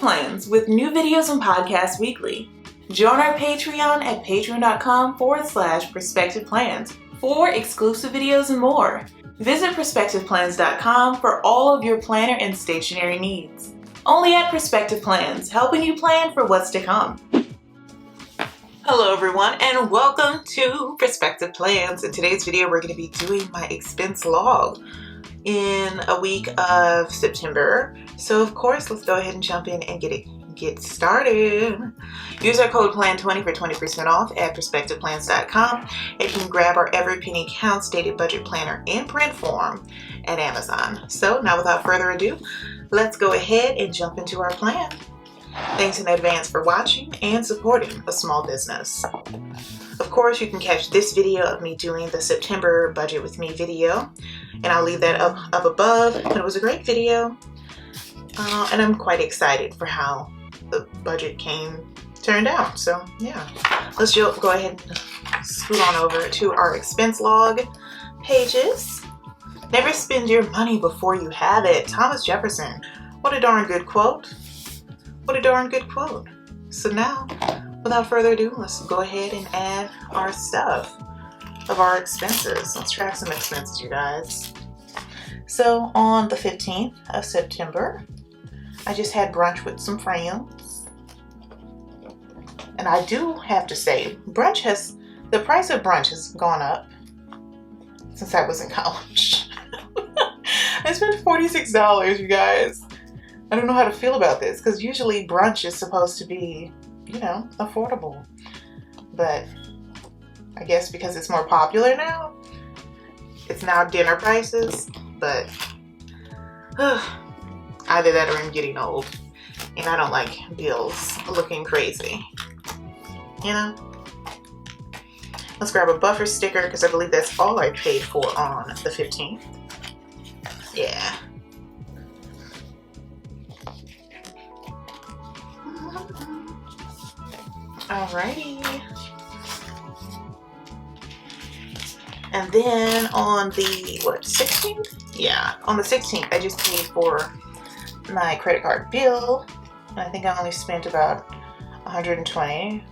Plans with new videos and podcasts weekly. Join our Patreon at patreon.com/Perspective Plans for exclusive videos and more. Visit perspectiveplans.com for all of your planner and stationery needs. Only at Perspective Plans, helping you plan for what's to come. Hello everyone and welcome to Perspective Plans. In today's video we're going to be doing my expense log in a week of September. So of course let's go ahead and jump in and get started. Use our code PLAN20 for 20% off at perspectiveplans.com, and you can grab our Every Penny Counts Dated Budget Planner in print form at Amazon. So now without further ado, let's go ahead and jump into our plan. Thanks in advance for watching and supporting a small business. Of course, you can catch this video of me doing the September Budget with Me video, and I'll leave that up above. But it was a great video, and I'm quite excited for how the budget turned out. So yeah, let's go ahead and scoot on over to our expense log pages. Never spend your money before you have it. Thomas Jefferson. What a darn good quote. What a darn good quote. So now, without further ado, let's go ahead and add our stuff of our expenses. Let's track some expenses, you guys. So on the 15th of September, I just had brunch with some friends. And I do have to say, the price of brunch has gone up since I was in college. I spent $46, you guys. I don't know how to feel about this because usually brunch is supposed to be, you know, affordable. But I guess because it's more popular now, it's now dinner prices. But either that or I'm getting old and I don't like bills looking crazy. You know? Let's grab a buffer sticker because I believe that's all I paid for on the 15th. Yeah. Alrighty. And then on the 16th? Yeah, on the 16th I just paid for my credit card bill. And I think I only spent about $120,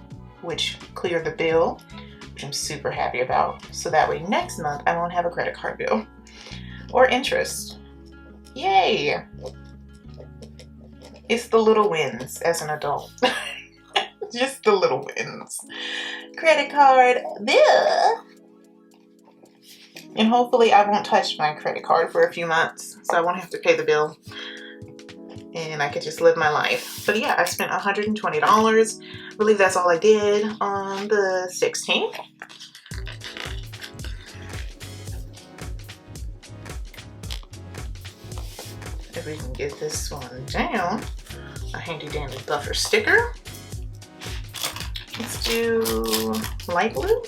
which cleared the bill, which I'm super happy about. So that way next month I won't have a credit card bill or interest. Yay! It's the little wins as an adult. Just the little wins. Credit card bill. And hopefully I won't touch my credit card for a few months, so I won't have to pay the bill. And I could just live my life. But yeah, I spent $120. I believe that's all I did on the 16th. If we can get this one down, a handy dandy buffer sticker. Let's do light blue.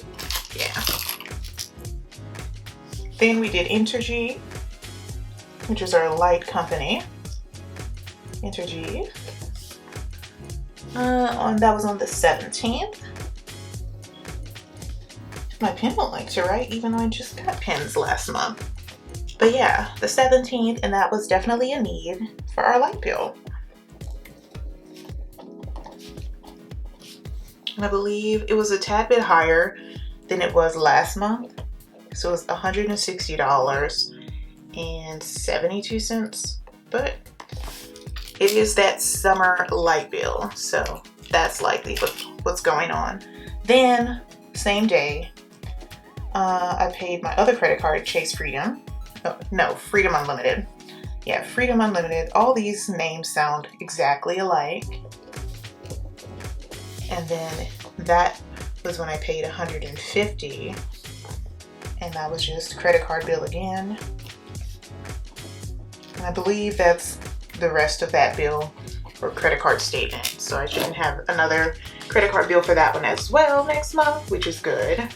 Yeah. Then we did Entergy, which is our light company. Entergy. That was on the 17th. My pen won't like to write, even though I just got pens last month. But yeah, the 17th, and that was definitely a need for our light bill. And I believe it was a tad bit higher than it was last month. So it was $160.72. But it is that summer light bill. So that's likely what's going on. Then, same day, I paid my other credit card, Chase Freedom. No, Freedom Unlimited. Yeah, Freedom Unlimited. All these names sound exactly alike. And then that was when I paid $150, and that was just credit card bill again. And I believe that's the rest of that bill for credit card statement. So I shouldn't have another credit card bill for that one as well next month, which is good.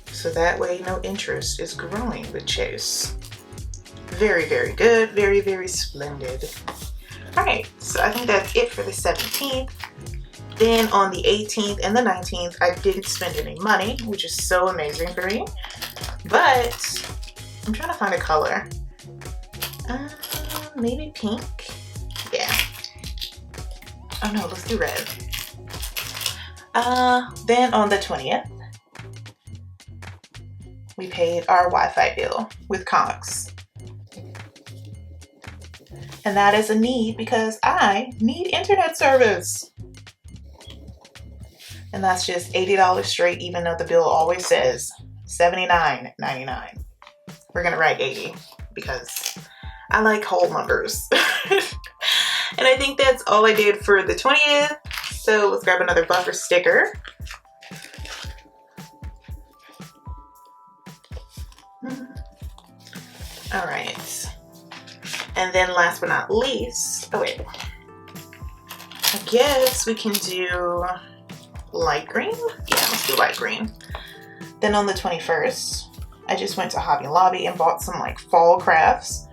So that way no interest is growing with Chase. Very, very good. Very, very splendid. Alright, so I think that's it for the 17th. Then on the 18th and the 19th, I didn't spend any money, which is so amazing for me. But I'm trying to find a color. maybe pink. Yeah. Oh no, let's do red. Then on the 20th, we paid our Wi-Fi bill with Cox. And that is a need because I need internet service. And that's just $80 straight, even though the bill always says $79.99. We're gonna write 80 because I like whole numbers. And I think that's all I did for the 20th. So let's grab another buffer sticker. All right. And then last but not least, oh wait. I guess we can do light green. Yeah, let's do light green. Then on the 21st, I just went to Hobby Lobby and bought some like fall crafts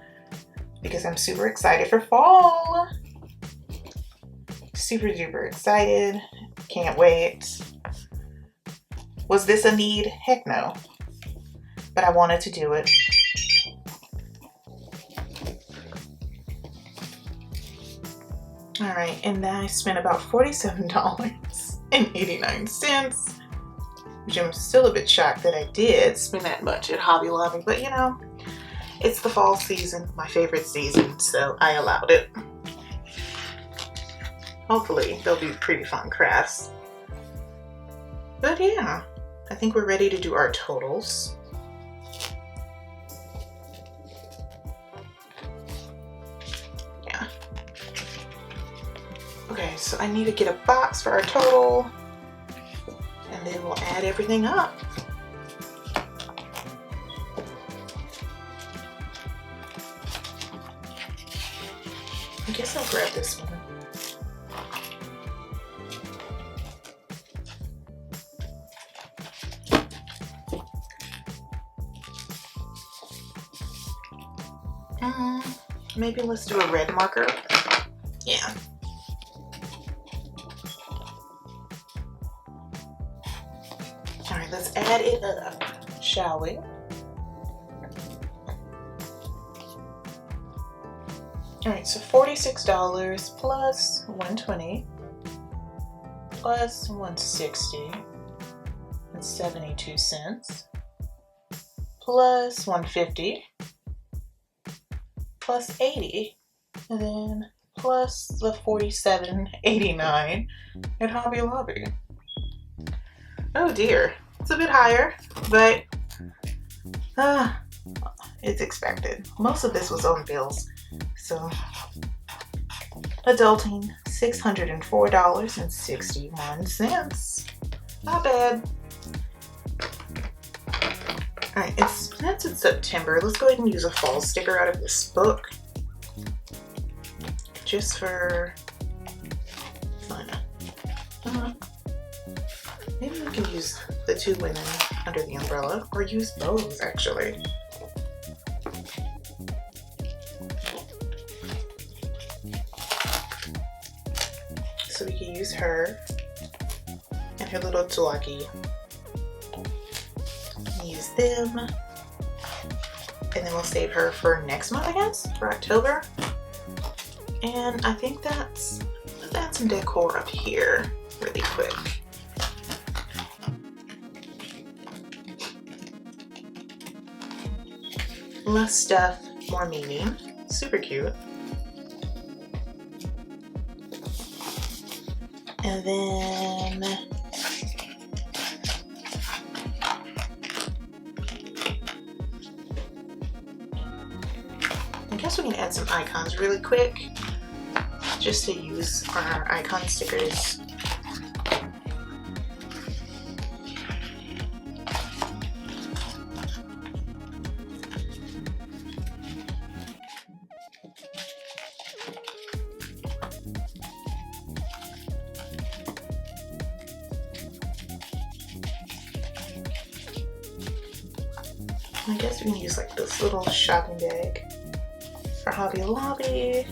because I'm super excited for fall. Super duper excited. Can't wait. Was this a need? Heck no. But I wanted to do it. All right, and then I spent about $47.89, which I'm still a bit shocked that I did spend that much at Hobby Lobby, but you know, it's the fall season, my favorite season, so I allowed it. Hopefully, they'll be pretty fun crafts. But yeah, I think we're ready to do our totals. Yeah. Okay, so I need to get a box for our total, and then we'll add everything up. I guess I'll grab this one. Maybe let's do a red marker. Yeah. All right, let's add it up, shall we? All right, so $46 plus $120 plus $160.72 plus $150 plus 80, and then plus the $47.89 at Hobby Lobby. Oh dear, it's a bit higher, but it's expected. Most of this was on bills, so adulting $604.61. Not bad. All right, since it's September, let's go ahead and use a fall sticker out of this book. Just for fun. Maybe we can use the two women under the umbrella, or use both actually. So we can use her and her little doggy. Use them, and then we'll save her for next month, I guess, for October. And I think let's add some decor up here really quick. Less stuff, more meaning. Super cute. And then I guess we can add some icons really quick, just to use our icon stickers. I guess we can use like this little shopping bag for Hobby Lobby.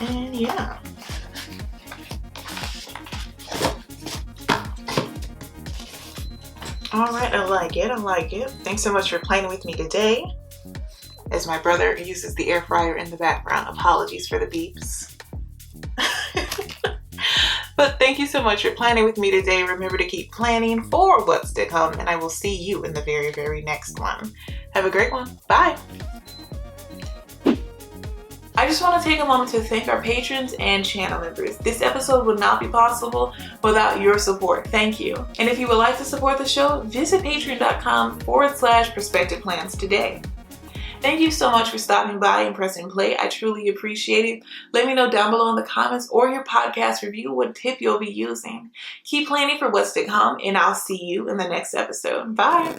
And yeah. All right, I like it. I like it. Thanks so much for playing with me today. As my brother uses the air fryer in the background, apologies for the beeps. But thank you so much for planning with me today. Remember to keep planning for what's to come, and I will see you in the very, very next one. Have a great one. Bye. I just want to take a moment to thank our patrons and channel members. This episode would not be possible without your support. Thank you. And if you would like to support the show, visit patreon.com/perspectiveplans today. Thank you so much for stopping by and pressing play. I truly appreciate it. Let me know down below in the comments or your podcast review what tip you'll be using. Keep planning for what's to come, and I'll see you in the next episode. Bye.